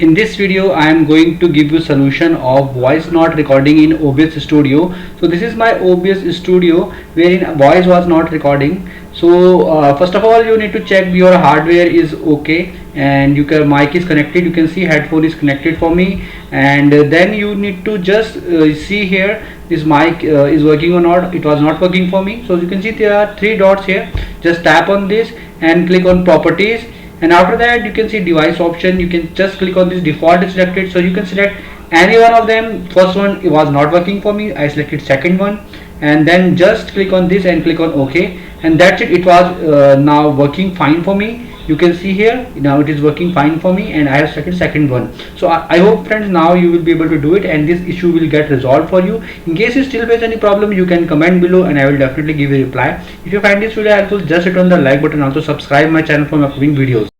In this video I am going to give you solution of voice not recording in OBS Studio. So this is my OBS Studio wherein voice was not recording. So first of all you need to check your hardware is okay and your mic is connected. You can see headphone is connected for me, and then you need to just see here this mic is working or not. It was not working for me. So you can see there are three dots here. Just tap on this and click on properties, and after that you can see device option. You can just click on this, default is selected, so you can select any one of them. First one it was not working for me, I selected second one, and then just click on this and click on OK, and that's it. It was now working fine for me. You can see here now it is working fine for me, and I have selected second one. So I hope friends now you will be able to do it and this issue will get resolved for you. In case you still face any problem, you can comment below and I will definitely give you a reply. If you find this video helpful, just hit on the like button, also subscribe my channel for my upcoming videos.